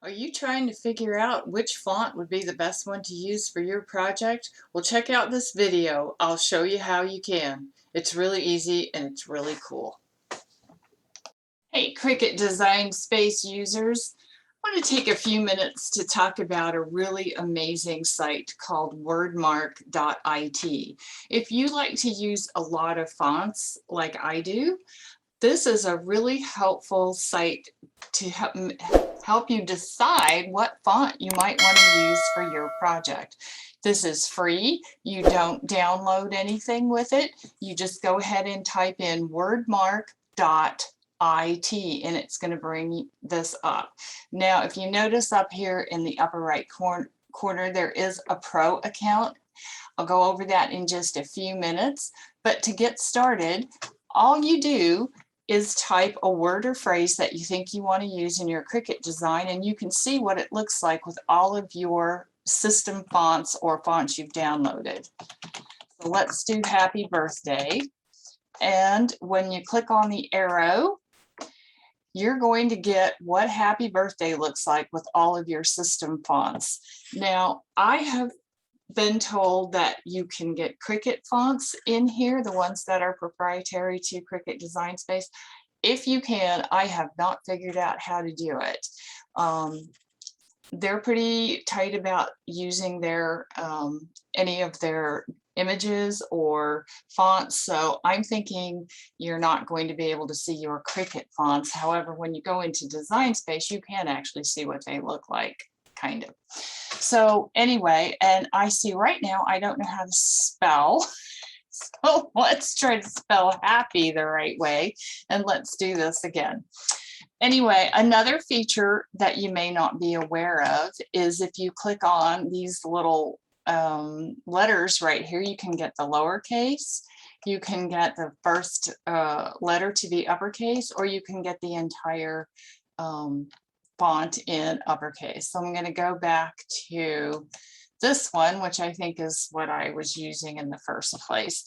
Are you trying to figure out which font would be the best one to use for your project? Well, check out this video. I'll show you how you can. It's really easy and it's really cool. Hey, Cricut Design Space users. I want to take a few minutes to talk about a really amazing site called wordmark.it. If you like to use a lot of fonts like I do, this is a really helpful site to help you decide what font you might want to use for your project. This is free. You don't download anything with it. You just go ahead and type in wordmark.it and it's going to bring this up. Now, if you notice up here in the upper right corner, there is a pro account. I'll go over that in just a few minutes, but to get started, all you do is type a word or phrase that you think you want to use in your Cricut design, and you can see what it looks like with all of your system fonts or fonts you've downloaded. So let's do happy birthday. And when you click on the arrow, you're going to get what happy birthday looks like with all of your system fonts. Now, I have been told that you can get Cricut fonts in here, the ones that are proprietary to Cricut Design Space. If you can, I have not figured out how to do it. They're pretty tight about using their any of their images or fonts, so I'm thinking you're not going to be able to see your Cricut fonts. However, when you go into Design Space, you can actually see what they look like, kind of. So anyway, and I see right now I don't know how to spell. So let's try to spell happy the right way, and let's do this again. Anyway, another feature that you may not be aware of is if you click on these little letters right here, you can get the lowercase, you can get the first letter to be uppercase, or you can get the entire font in uppercase. So I'm going to go back to this one, which I think is what I was using in the first place.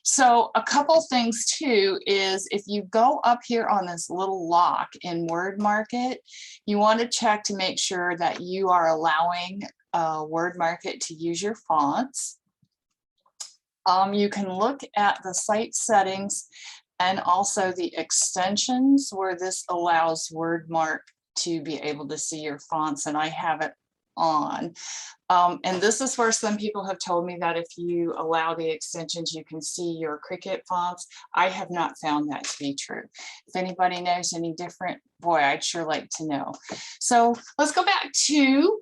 So a couple things too is if you go up here on this little lock in Wordmarkit, you want to check to make sure that you are allowing Wordmarkit to use your fonts. You can look at the site settings and also the extensions where this allows Wordmark to be able to see your fonts, and I have it on. And this is where some people have told me that if you allow the extensions, you can see your Cricut fonts. I have not found that to be true. If anybody knows any different, boy, I'd sure like to know. So let's go back to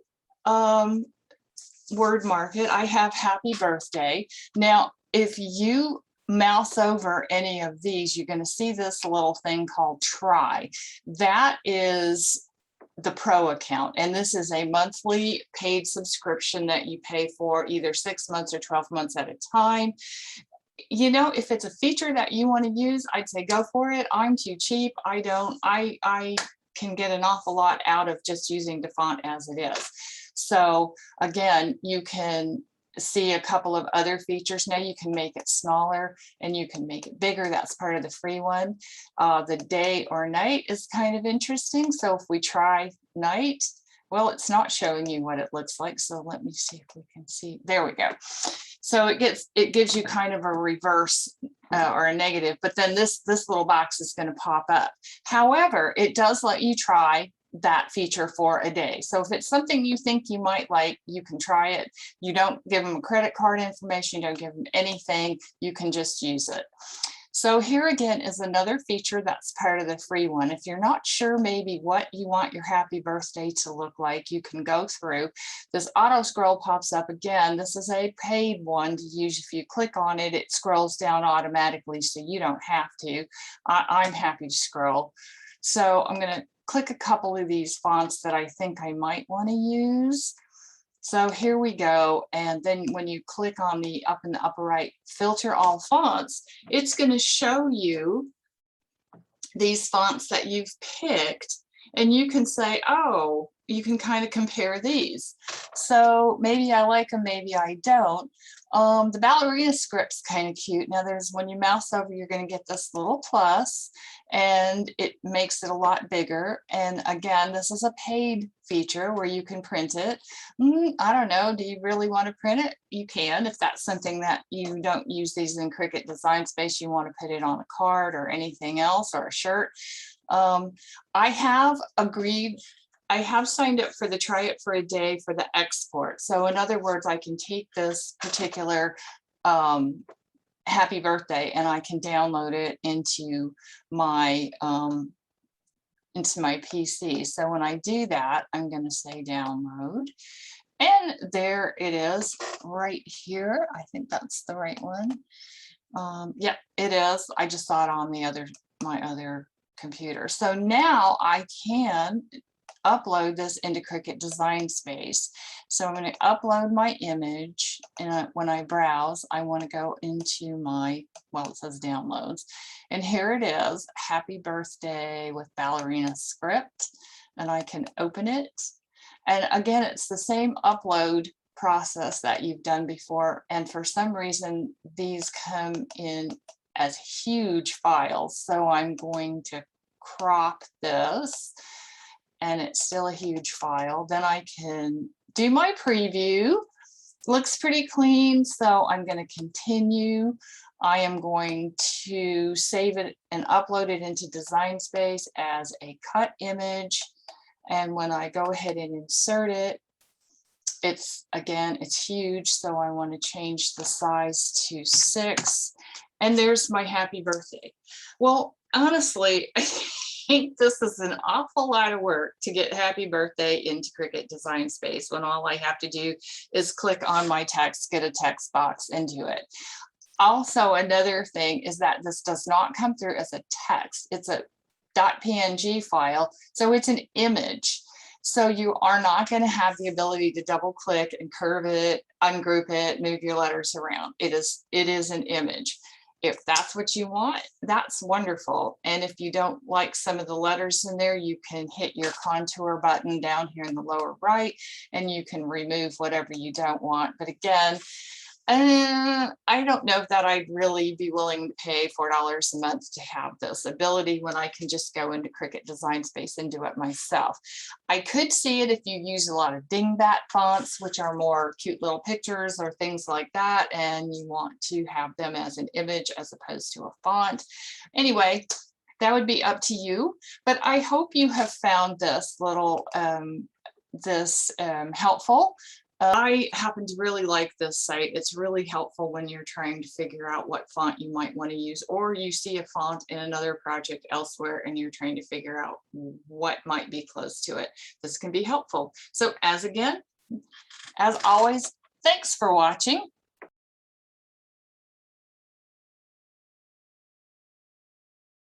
Wordmarkit. I have happy birthday. Now, if you mouse over any of these, you're going to see this little thing called try. That is the pro account, and this is a monthly paid subscription that you pay for either 6 months or 12 months at a time. You know, if it's a feature that you want to use, I'd say go for it. I'm too cheap. I can get an awful lot out of just using the font as it is. So again, you can see a couple of other features. Now you can make it smaller and you can make it bigger. That's part of the free one. The day or night is kind of interesting. So if we try night, well, it's not showing you what it looks like. So let me see if we can see. There we go. So it gives you kind of a reverse or a negative, but then this little box is going to pop up. However, it does let you try that feature for a day. So if it's something you think you might like, you can try it. You don't give them credit card information, you don't give them anything, you can just use it. So here again is another feature that's part of the free one. If you're not sure maybe what you want your happy birthday to look like, you can go through. This auto scroll pops up again. This is a paid one to use. If you click on it, it scrolls down automatically, so you don't have to. I'm happy to scroll. So I'm going to click a couple of these fonts that I think I might want to use. So here we go. And then when you click on the up in the upper right, filter all fonts, it's going to show you these fonts that you've picked. And you can say, oh, you can kind of compare these. So maybe I like them, maybe I don't. The ballerina script's kind of cute. Now there's, when you mouse over, you're going to get this little plus, and it makes it a lot bigger. And again, this is a paid feature where you can print it. I don't know, do you really want to print it? You can, if that's something that you don't use these in Cricut Design Space, you want to put it on a card or anything else, or a shirt. I have agreed, I have signed up for the try it for a day for the export. So in other words, I can take this particular happy birthday and I can download it into my PC. So when I do that, I'm going to say download, and there it is right here. I think that's the right one. Yep, it is. I just saw it on the my other computer. So now I can upload this into Cricut Design Space. So I'm going to upload my image, and when I browse, I want to go into my, well, it says downloads, and here it is, happy birthday with ballerina script, and I can open it. And again, it's the same upload process that you've done before, and for some reason these come in as huge files, so I'm going to crop this, and it's still a huge file. Then I can do my preview. Looks pretty clean, so I'm going to continue. I am going to save it and upload it into Design Space as a cut image, and when I go ahead and insert it, it's huge, so I want to change the size to 6, and there's my happy birthday. Well, honestly, I think this is an awful lot of work to get happy birthday into Cricut Design Space when all I have to do is click on my text, get a text box, and do it. Also, another thing is that this does not come through as a text. It's a .png file, so it's an image. So you are not going to have the ability to double click and curve it, ungroup it, move your letters around. It is an image. If that's what you want, that's wonderful. And if you don't like some of the letters in there, you can hit your contour button down here in the lower right, and you can remove whatever you don't want. But again, I don't know if that I'd really be willing to pay $4 a month to have this ability when I can just go into Cricut Design Space and do it myself. I could see it if you use a lot of dingbat fonts, which are more cute little pictures or things like that, and you want to have them as an image as opposed to a font. Anyway, that would be up to you, but I hope you have found this little helpful. I happen to really like this site. It's really helpful when you're trying to figure out what font you might want to use, or you see a font in another project elsewhere and you're trying to figure out what might be close to it. This can be helpful. So as always, thanks for watching.